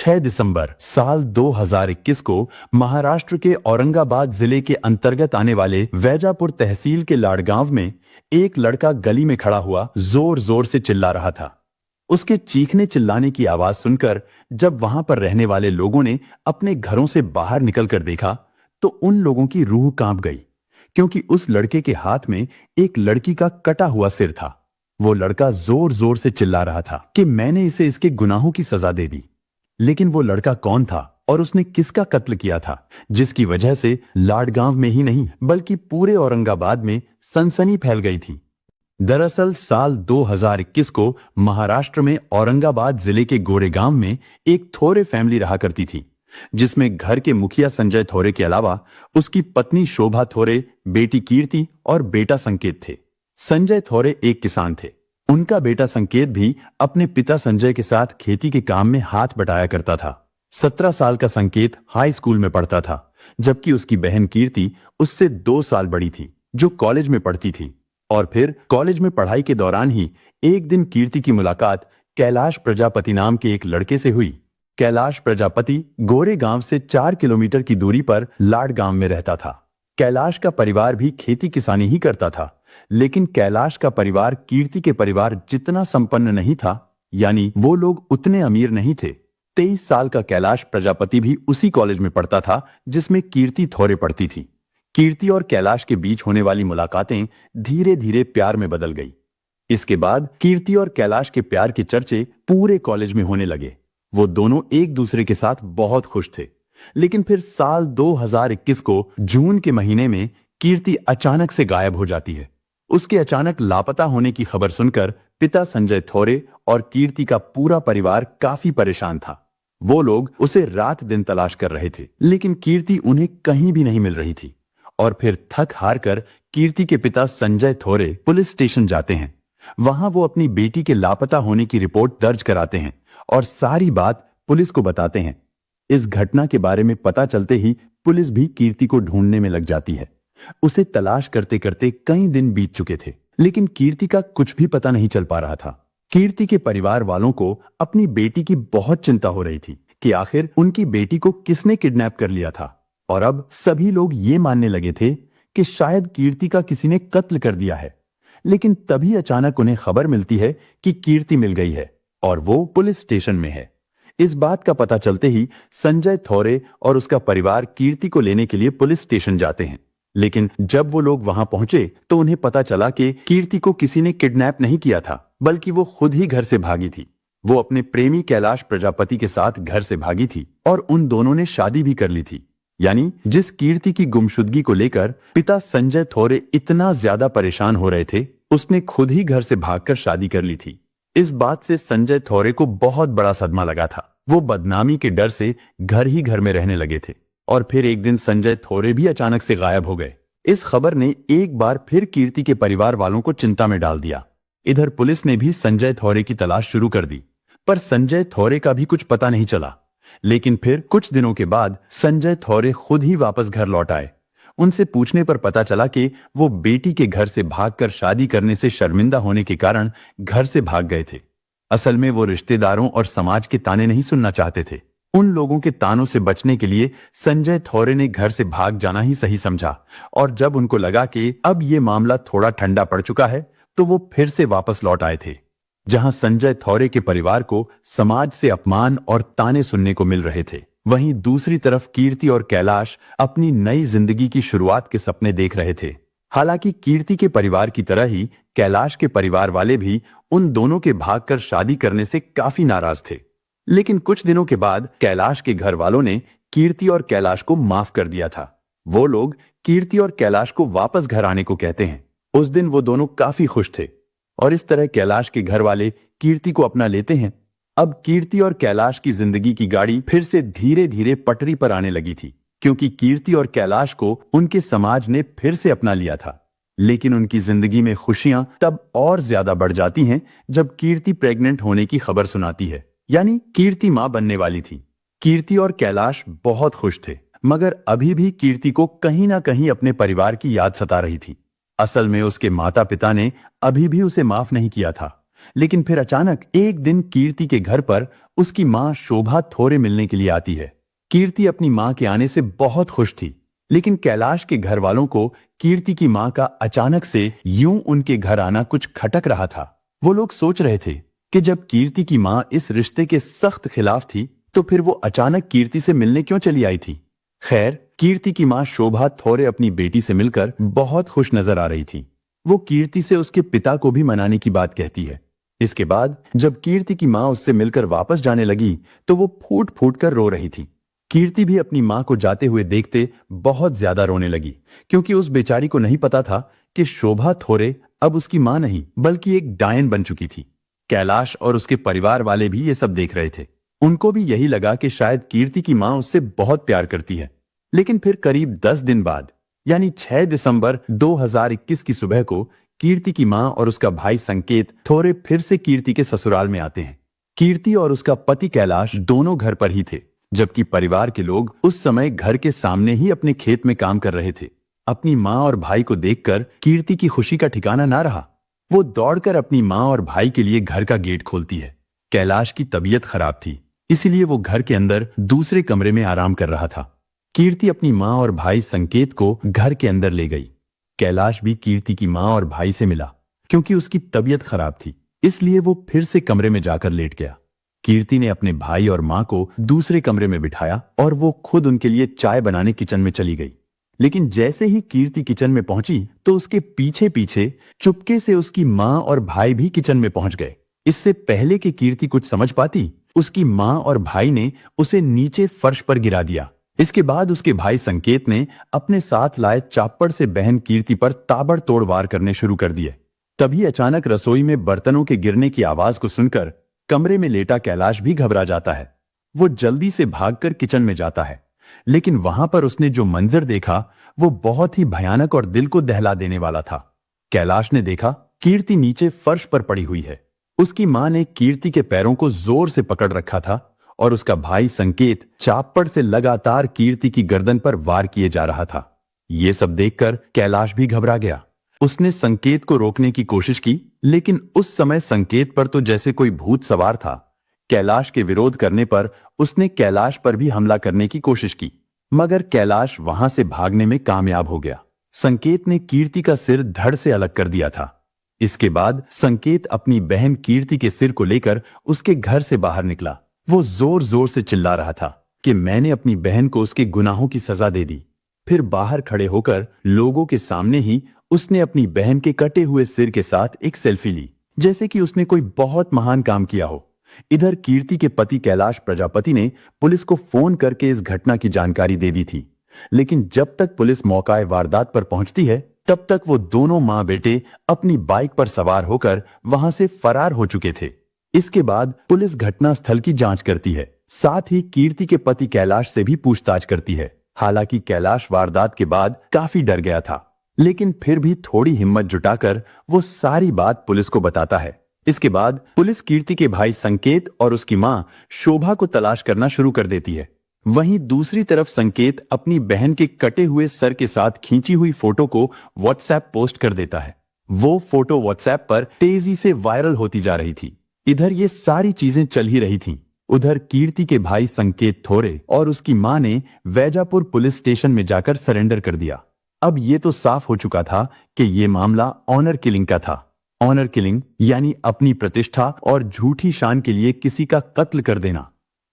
6 दिसंबर साल 2021 को महाराष्ट्र के औरंगाबाद जिले के अंतर्गत आने वाले वैजापुर तहसील के लाड़गांव में एक लड़का गली में खड़ा हुआ जोर जोर से चिल्ला रहा था। उसके चीखने चिल्लाने की आवाज सुनकर जब वहां पर रहने वाले लोगों ने अपने घरों से बाहर निकलकर देखा तो उन लोगों की रूह कांप गई, क्योंकि उस लड़के के हाथ में एक लड़की का कटा हुआ सिर था। वो लड़का जोर जोर से चिल्ला रहा था कि मैंने इसे इसके गुनाहों की सजा दे दी। लेकिन वो लड़का कौन था और उसने किसका कत्ल किया था, जिसकी वजह से लाड़गांव में ही नहीं बल्कि पूरे औरंगाबाद में सनसनी फैल गई थी। दरअसल साल 2021 को महाराष्ट्र में औरंगाबाद जिले के गोरेगांव में एक थोरे फैमिली रहा करती थी, जिसमें घर के मुखिया संजय थोरे के अलावा उसकी पत्नी शोभा थोरे, बेटी कीर्ति और बेटा संकेत थे। संजय थोरे एक किसान थे। उनका बेटा संकेत भी अपने पिता संजय के साथ खेती के काम में हाथ बटाया करता था। 17 साल का संकेत हाई स्कूल में पढ़ता था, जबकि उसकी बहन कीर्ति उससे 2 साल बड़ी थी, जो कॉलेज में पढ़ती थी। और फिर कॉलेज में पढ़ाई के दौरान ही एक दिन कीर्ति की मुलाकात कैलाश प्रजापति नाम के एक लड़के से हुई। कैलाश प्रजापति गोरेगांव से 4 किलोमीटर की दूरी पर लाड़गांव में रहता था। कैलाश का परिवार भी खेती किसानी ही करता था, लेकिन कैलाश का परिवार कीर्ति के परिवार जितना संपन्न नहीं था, यानी वो लोग उतने अमीर नहीं थे। 23 साल का कैलाश प्रजापति भी उसी कॉलेज में पढ़ता था जिसमें कीर्ति थोरे पढ़ती थी। कीर्ति और कैलाश के बीच होने वाली मुलाकातें धीरे धीरे प्यार में बदल गई। इसके बाद कीर्ति और कैलाश के प्यार के चर्चे पूरे कॉलेज में होने लगे। वो दोनों एक दूसरे के साथ बहुत खुश थे। लेकिन फिर साल 2021 को जून के महीने में कीर्ति अचानक से गायब हो जाती है। उसके अचानक लापता होने की खबर सुनकर पिता संजय थोरे और कीर्ति का पूरा परिवार काफी परेशान था। वो लोग उसे रात दिन तलाश कर रहे थे, लेकिन कीर्ति उन्हें कहीं भी नहीं मिल रही थी। और फिर थक हार कर कीर्ति के पिता संजय थोरे पुलिस स्टेशन जाते हैं। वहां वो अपनी बेटी के लापता होने की रिपोर्ट दर्ज कराते हैं और सारी बात पुलिस को बताते हैं। इस घटना के बारे में पता चलते ही पुलिस भी कीर्ति को ढूंढने में लग जाती है। उसे तलाश करते करते कई दिन बीत चुके थे, लेकिन कीर्ति का कुछ भी पता नहीं चल पा रहा था। कीर्ति के परिवार वालों को अपनी बेटी की बहुत चिंता हो रही थी कि आखिर उनकी बेटी को किसने किडनैप कर लिया था। और अब सभी लोग ये मानने लगे थे कि शायद कीर्ति का किसी ने कत्ल कर दिया है। लेकिन तभी अचानक उन्हें खबर मिलती है कि कीर्ति मिल गई है और वो पुलिस स्टेशन में है। इस बात का पता चलते ही संजय थोरे और उसका परिवार कीर्ति को लेने के लिए पुलिस स्टेशन जाते हैं। लेकिन जब वो लोग वहां पहुंचे तो उन्हें पता चला कि कीर्ति को किसी ने किडनैप नहीं किया था, बल्कि वो खुद ही घर से भागी थी। वो अपने प्रेमी कैलाश प्रजापति के साथ घर से भागी थी और उन दोनों ने शादी भी कर ली थी। यानी जिस कीर्ति की गुमशुदगी को लेकर पिता संजय थोरे इतना ज्यादा परेशान हो रहे थे, उसने खुद ही घर से भागकर शादी कर ली थी। इस बात से संजय थोरे को बहुत बड़ा सदमा लगा था। वो बदनामी के डर से घर ही घर में रहने लगे थे। और फिर एक दिन संजय थोरे भी अचानक से गायब हो गए। इस खबर ने एक बार फिर कीर्ति के परिवार वालों को चिंता में डाल दिया। इधर पुलिस ने भी संजय थोरे की तलाश शुरू कर दी, पर संजय थोरे का भी कुछ पता नहीं चला। लेकिन फिर कुछ दिनों के बाद संजय थोरे खुद ही वापस घर लौट आए। उनसे पूछने पर पता चला कि वो बेटी के घर से भागकर शादी करने से शर्मिंदा होने के कारण घर से भाग गए थे। असल में वो रिश्तेदारों और समाज के ताने नहीं सुनना चाहते थे। उन लोगों के तानों से बचने के लिए संजय थोरे ने घर से भाग जाना ही सही समझा। और जब उनको लगा कि अब ये मामला थोड़ा ठंडा पड़ चुका है, तो वो फिर से वापस लौट आए थे, जहां संजय थोरे के परिवार को समाज से अपमान और ताने सुनने को मिल रहे थे। वहीं दूसरी तरफ कीर्ति और कैलाश अपनी नई जिंदगी की शुरुआत के सपने देख रहे थे। हालांकि कीर्ति के परिवार की तरह ही कैलाश के परिवार वाले भी उन दोनों के भागकर शादी करने से काफी नाराज थे। लेकिन कुछ दिनों के बाद कैलाश के घर वालों ने कीर्ति और कैलाश को माफ कर दिया था। वो लोग कीर्ति और कैलाश को वापस घर आने को कहते हैं। उस दिन वो दोनों काफी खुश थे और इस तरह कैलाश के घर वाले कीर्ति को अपना लेते हैं। अब कीर्ति और कैलाश की जिंदगी की गाड़ी फिर से धीरे धीरे पटरी पर आने लगी थी, क्योंकि कीर्ति और कैलाश को उनके समाज ने फिर से अपना लिया था। लेकिन उनकी जिंदगी में खुशियां तब और ज्यादा बढ़ जाती हैं जब कीर्ति प्रेग्नेंट होने की खबर सुनाती है। यानी कीर्ति मां बनने वाली थी। कीर्ति और कैलाश बहुत खुश थे, मगर अभी भी कीर्ति को कहीं ना कहीं अपने परिवार की याद सता रही थी। असल में उसके माता पिता ने अभी भी उसे माफ नहीं किया था। लेकिन फिर अचानक एक दिन कीर्ति के घर पर उसकी मां शोभा थोरे मिलने के लिए आती है। कीर्ति अपनी मां के आने से बहुत खुश थी, लेकिन कैलाश के घर वालों को कीर्ति की मां का अचानक से यूं उनके घर आना कुछ खटक रहा था। वो लोग सोच रहे थे कि जब कीर्ति की मां इस रिश्ते के सख्त खिलाफ थी, तो फिर वो अचानक कीर्ति से मिलने क्यों चली आई थी। खैर, कीर्ति की मां शोभा थोरे अपनी बेटी से मिलकर बहुत खुश नजर आ रही थी। वो कीर्ति से उसके पिता को भी मनाने की बात कहती है। इसके बाद जब कीर्ति की मां उससे मिलकर वापस जाने लगी, तो वो फूट फूट कर रो रही थी। कीर्ति भी अपनी मां को जाते हुए देखते बहुत ज्यादा रोने लगी, क्योंकि उस बेचारी को नहीं पता था कि शोभा थोरे अब उसकी मां नहीं बल्कि एक डायन बन चुकी थी। कैलाश और उसके परिवार वाले भी ये सब देख रहे थे। उनको भी यही लगा कि शायद कीर्ति की मां उससे बहुत प्यार करती है। लेकिन फिर करीब 10 दिन बाद, यानी 6 दिसंबर 2021 की सुबह को कीर्ति की मां और उसका भाई संकेत थोरे फिर से कीर्ति के ससुराल में आते हैं। कीर्ति और उसका पति कैलाश दोनों घर पर ही थे, जबकि परिवार के लोग उस समय घर के सामने ही अपने खेत में काम कर रहे थे। अपनी मां और भाई को देखकर कीर्ति की खुशी का ठिकाना ना रहा। वो दौड़कर अपनी मां और भाई के लिए घर का गेट खोलती है। कैलाश की तबीयत खराब थी, इसलिए वो घर के अंदर दूसरे कमरे में आराम कर रहा था। कीर्ति अपनी मां और भाई संकेत को घर के अंदर ले गई। कैलाश भी कीर्ति की मां और भाई से मिला। क्योंकि उसकी तबीयत खराब थी, इसलिए वो फिर से कमरे में जाकर लेट गया। कीर्ति ने अपने भाई और मां को दूसरे कमरे में बिठाया और वो खुद उनके लिए चाय बनाने किचन में चली गई। लेकिन जैसे ही कीर्ति किचन में पहुंची, तो उसके पीछे पीछे चुपके से उसकी मां और भाई भी किचन में पहुंच गए। इससे पहले कि कीर्ति कुछ समझ पाती, उसकी मां और भाई ने उसे नीचे फर्श पर गिरा दिया। इसके बाद उसके भाई संकेत ने अपने साथ लाए चापड़ से बहन कीर्ति पर ताबड़तोड़ वार करने शुरू कर दिए। तभी अचानक रसोई में बर्तनों के गिरने की आवाज को सुनकर कमरे में लेटा कैलाश भी घबरा जाता है। वो जल्दी से भागकर किचन में जाता है, लेकिन वहां पर उसने जो मंजर देखा वो बहुत ही भयानक और दिल को दहला देने वाला था। कैलाश ने देखा कीर्ति नीचे फर्श पर पड़ी हुई है। उसकी मां ने कीर्ति के पैरों को जोर से पकड़ रखा था और उसका भाई संकेत चापड़ से लगातार कीर्ति की गर्दन पर वार किए जा रहा था। ये सब देखकर कैलाश भी घबरा गया। उसने संकेत को रोकने की कोशिश की, लेकिन उस समय संकेत पर तो जैसे कोई भूत सवार था। कैलाश के विरोध करने पर उसने कैलाश पर भी हमला करने की कोशिश की, मगर कैलाश वहां से भागने में कामयाब हो गया। संकेत ने कीर्ति का सिर धड़ से अलग कर दिया था। इसके बाद संकेत अपनी बहन कीर्ति के सिर को लेकर उसके घर से बाहर निकला। वो जोर जोर से चिल्ला रहा था कि मैंने अपनी बहन को उसके गुनाहों की सजा दे दी। फिर बाहर खड़े होकर लोगों के सामने ही उसने अपनी बहन के कटे हुए सिर के साथ एक सेल्फी ली, जैसे कि उसने कोई बहुत महान काम किया हो। इधर कीर्ति के पति कैलाश प्रजापति ने पुलिस को फोन करके इस घटना की जानकारी दे दी थी, लेकिन जब तक पुलिस मौके वारदात पर पहुंचती है, तब तक वो दोनों मां बेटे अपनी बाइक पर सवार होकर वहां से फरार हो चुके थे। इसके बाद पुलिस घटना स्थल की जांच करती है, साथ ही कीर्ति के पति कैलाश से भी पूछताछ करती है। हालांकि कैलाश वारदात के बाद काफी डर गया था, लेकिन फिर भी थोड़ी हिम्मत जुटाकर वो सारी बात पुलिस को बताता है। इसके बाद पुलिस कीर्ति के भाई संकेत और उसकी मां शोभा को तलाश करना शुरू कर देती है। वहीं दूसरी तरफ संकेत अपनी बहन के कटे हुए सर के साथ खींची हुई फोटो को व्हाट्सएप पोस्ट कर देता है। वो फोटो व्हाट्सएप पर तेजी से वायरल होती जा रही थी। इधर ये सारी चीजें चल ही रही थीं। उधर कीर्ति के भाई संकेत थोरे और उसकी मां ने वैजापुर पुलिस स्टेशन में जाकर सरेंडर कर दिया। अब ये तो साफ हो चुका था कि ये मामला ऑनर किलिंग का था। ऑनर किलिंग यानी अपनी प्रतिष्ठा और झूठी शान के लिए किसी का कत्ल कर देना।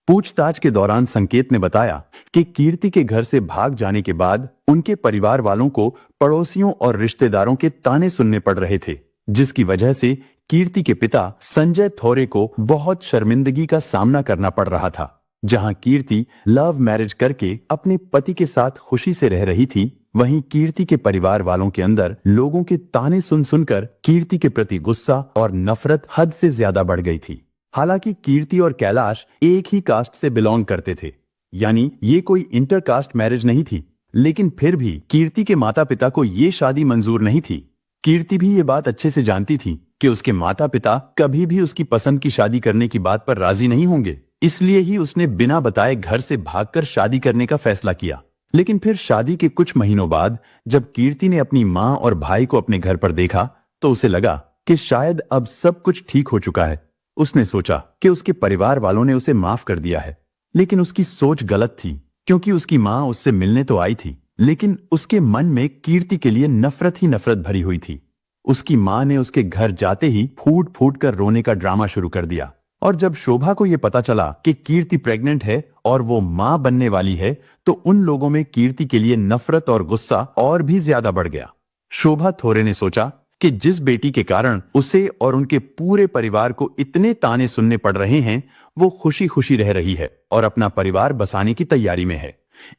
पूछताछ के दौरान संकेत ने बताया कि कीर्ति के घर से भाग जाने के बाद उनके परिवार वालों को पड़ोसियों और रिश्तेदारों के ताने सुनने पड़ रहे थे, जिसकी वजह से कीर्ति के पिता संजय थोरे को बहुत शर्मिंदगी का सामना करना पड़ रहा था। जहां कीर्ति लव मैरिज करके अपने पति के साथ खुशी से रह रही थी, वहीं कीर्ति के परिवार वालों के अंदर लोगों के ताने सुन सुनकर कीर्ति के प्रति गुस्सा और नफरत हद से ज्यादा बढ़ गई थी। हालांकि कीर्ति और कैलाश एक ही कास्ट से बिलोंग करते थे, यानी ये कोई इंटर कास्ट मैरिज नहीं थी, लेकिन फिर भी कीर्ति के माता पिता को ये शादी मंजूर नहीं थी। कीर्ति भी ये बात अच्छे से जानती थी कि उसके माता पिता कभी भी उसकी पसंद की शादी करने की बात पर राजी नहीं होंगे, इसलिए ही उसने बिना बताए घर से भागकर शादी करने का फैसला किया। लेकिन फिर शादी के कुछ महीनों बाद जब कीर्ति ने अपनी मां और भाई को अपने घर पर देखा, तो उसे लगा कि शायद अब सब कुछ ठीक हो चुका है। उसने सोचा कि उसके परिवार वालों ने उसे माफ कर दिया है, लेकिन उसकी सोच गलत थी, क्योंकि उसकी मां उससे मिलने तो आई थी, लेकिन उसके मन में कीर्ति के लिए नफरत ही नफरत भरी हुई थी। उसकी मां ने उसके घर जाते ही फूट फूट कर रोने का ड्रामा शुरू कर दिया, और जब शोभा को यह पता चला कि कीर्ति प्रेग्नेंट है और वो मां बनने वाली है, तो उन लोगों में कीर्ति के लिए नफरत और गुस्सा और भी ज्यादा बढ़ गया। शोभा थोरे ने सोचा कि जिस बेटी के कारण उसे और उनके पूरे परिवार को इतने ताने सुनने पड़ रहे हैं, वो खुशी खुशी रह रही है और अपना परिवार बसाने की तैयारी में है।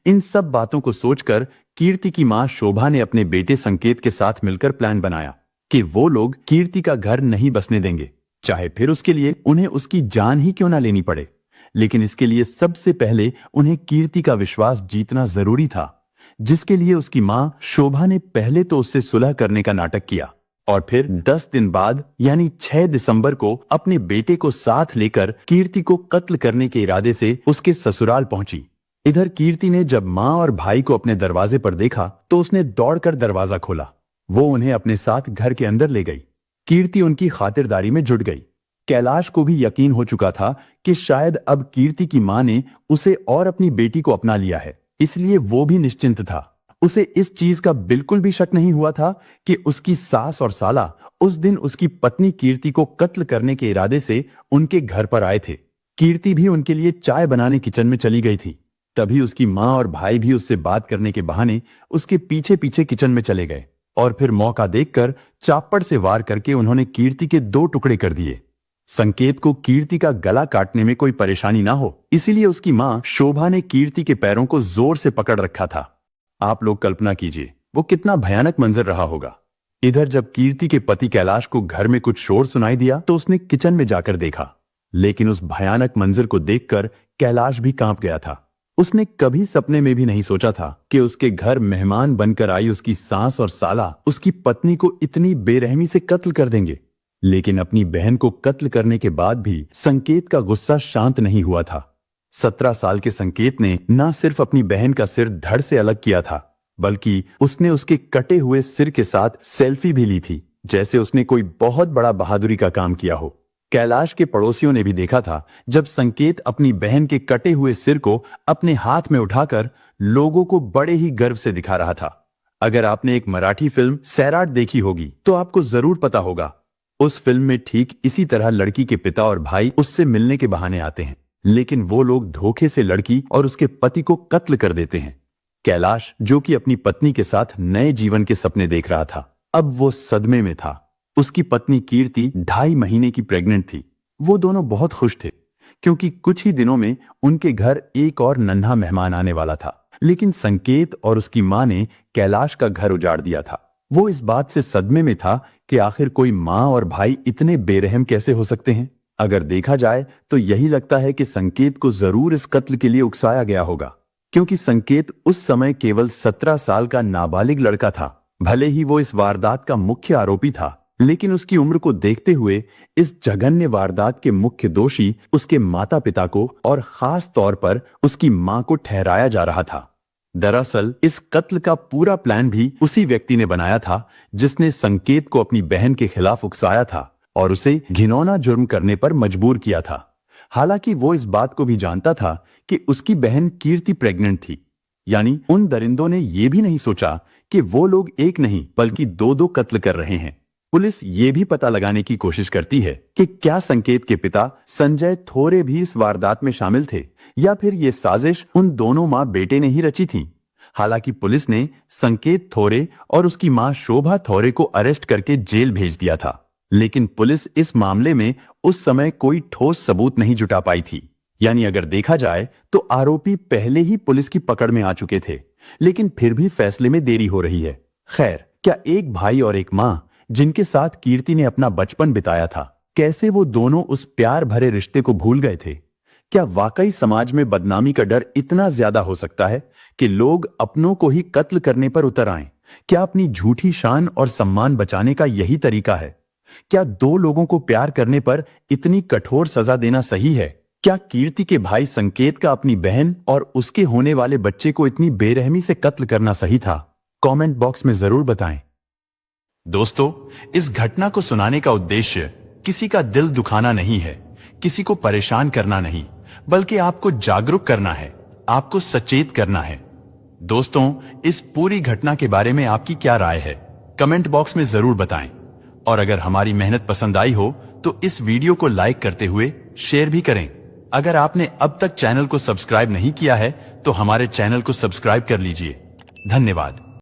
इन सब बातों को सोचकर कीर्ति की मां शोभा ने अपने बेटे संकेत के साथ मिलकर प्लान बनाया कि वो लोग कीर्ति का घर नहीं बसने देंगे, चाहे फिर उसके लिए उन्हें उसकी जान ही क्यों ना लेनी पड़े। लेकिन इसके लिए सबसे पहले उन्हें कीर्ति का विश्वास जीतना जरूरी था, जिसके लिए उसकी मां शोभा ने पहले तो उससे सुलह करने का नाटक किया और फिर 10 दिन बाद यानी 6 दिसंबर को अपने बेटे को साथ लेकर कीर्ति को कत्ल करने के इरादे से उसके ससुराल पहुंची। इधर कीर्ति ने जब मां और भाई को अपने दरवाजे पर देखा तो उसने दौड़कर दरवाजा खोला। वो उन्हें अपने साथ घर के अंदर ले गई। कीर्ति उनकी खातिरदारी में जुट गई। कैलाश को भी यकीन हो चुका था कि शायद अब कीर्ति की मां ने उसे और अपनी बेटी को अपना लिया है, इसलिए वो भी निश्चिंत था। उसे इस चीज का बिल्कुल भी शक नहीं हुआ था कि उसकी सास और साला उस दिन उसकी पत्नी कीर्ति को कत्ल करने के इरादे से उनके घर पर आए थे। कीर्ति भी उनके लिए चाय बनाने किचन में चली गई थी। तभी उसकी मां और भाई भी उससे बात करने के बहाने उसके पीछे पीछे किचन में चले गए और फिर मौका देखकर चापड़ से वार करके उन्होंने कीर्ति के 2 टुकड़े कर दिए। संकेत को कीर्ति का गला काटने में कोई परेशानी ना हो, इसीलिए उसकी मां शोभा ने कीर्ति के पैरों को जोर से पकड़ रखा था। आप लोग कल्पना कीजिए वो कितना भयानक मंजर रहा होगा। इधर जब कीर्ति के पति कैलाश को घर में कुछ शोर सुनाई दिया तो उसने किचन में जाकर देखा, लेकिन उस भयानक मंजर को देखकर कैलाश भी कांप गया था। उसने कभी सपने में भी नहीं सोचा था कि उसके घर मेहमान बनकर आई उसकी सास और साला उसकी पत्नी को इतनी बेरहमी से कत्ल कर देंगे। लेकिन अपनी बहन को कत्ल करने के बाद भी संकेत का गुस्सा शांत नहीं हुआ था। 17 साल के संकेत ने न सिर्फ अपनी बहन का सिर धड़ से अलग किया था, बल्कि उसने उसके कटे हुए सिर के साथ सेल्फी भी ली थी, जैसे उसने कोई बहुत बड़ा बहादुरी का काम किया हो। कैलाश के पड़ोसियों ने भी देखा था जब संकेत अपनी बहन के कटे हुए सिर को अपने हाथ में उठाकर लोगों को बड़े ही गर्व से दिखा रहा था। अगर आपने एक मराठी फिल्म सैराट देखी होगी तो आपको जरूर पता होगा। उस फिल्म में ठीक इसी तरह लड़की के पिता और भाई उससे मिलने के बहाने आते हैं, लेकिन वो लोग धोखे से लड़की और उसके पति को कत्ल कर देते हैं। कैलाश, जो कि अपनी पत्नी के साथ नए जीवन के सपने देख रहा था, अब वो सदमे में था। उसकी पत्नी कीर्ति 2.5 महीने की प्रेग्नेंट थी। वो दोनों बहुत खुश थे क्योंकि कुछ ही दिनों में उनके घर एक और नन्हा मेहमान आने वाला था। लेकिन संकेत और उसकी मां ने कैलाश का घर उजाड़ दिया था। वो इस बात से सदमे में था कि आखिर कोई मां और भाई इतने बेरहम कैसे हो सकते हैं। अगर देखा जाए तो यही लगता है कि संकेत को जरूर इस कत्ल के लिए उकसाया गया होगा, क्योंकि संकेत उस समय केवल 17 साल का नाबालिग लड़का था। भले ही वो इस वारदात का मुख्य आरोपी था, लेकिन उसकी उम्र को देखते हुए इस जघन्य वारदात के मुख्य दोषी उसके माता पिता को और खास तौर पर उसकी मां को ठहराया जा रहा था। दरअसल इस कत्ल का पूरा प्लान भी उसी व्यक्ति ने बनाया था जिसने संकेत को अपनी बहन के खिलाफ उकसाया था और उसे घिनौना जुर्म करने पर मजबूर किया था। हालांकि वो इस बात को भी जानता था कि उसकी बहन कीर्ति प्रेग्नेंट थी। यानी उन दरिंदों ने यह भी नहीं सोचा कि वो लोग एक नहीं बल्कि 2-2 कत्ल कर रहे हैं। पुलिस ये भी पता लगाने की कोशिश करती है कि क्या संकेत के पिता संजय थोरे भी इस वारदात में शामिल थे या फिर ये साजिश उन दोनों मां बेटे ने ही रची थी। हालांकि पुलिस ने संकेत थोरे और उसकी मां शोभा थोरे को अरेस्ट करके जेल भेज दिया था, लेकिन पुलिस इस मामले में उस समय कोई ठोस सबूत नहीं जुटा पाई थी। यानी अगर देखा जाए तो आरोपी पहले ही पुलिस की पकड़ में आ चुके थे, लेकिन फिर भी फैसले में देरी हो रही है। खैर, क्या एक भाई और एक मां जिनके साथ कीर्ति ने अपना बचपन बिताया था, कैसे वो दोनों उस प्यार भरे रिश्ते को भूल गए थे? क्या वाकई समाज में बदनामी का डर इतना ज्यादा हो सकता है कि लोग अपनों को ही कत्ल करने पर उतर आएं? क्या अपनी झूठी शान और सम्मान बचाने का यही तरीका है? क्या 2 लोगों को प्यार करने पर इतनी कठोर सजा देना सही है? क्या कीर्ति के भाई संकेत का अपनी बहन और उसके होने वाले बच्चे को इतनी बेरहमी से कत्ल करना सही था? कमेंट बॉक्स में जरूर बताएं। दोस्तों, इस घटना को सुनाने का उद्देश्य किसी का दिल दुखाना नहीं है, किसी को परेशान करना नहीं, बल्कि आपको जागरूक करना है, आपको सचेत करना है। दोस्तों, इस पूरी घटना के बारे में आपकी क्या राय है, कमेंट बॉक्स में जरूर बताएं। और अगर हमारी मेहनत पसंद आई हो तो इस वीडियो को लाइक करते हुए शेयर भी करें। अगर आपने अब तक चैनल को सब्सक्राइब नहीं किया है तो हमारे चैनल को सब्सक्राइब कर लीजिए। धन्यवाद।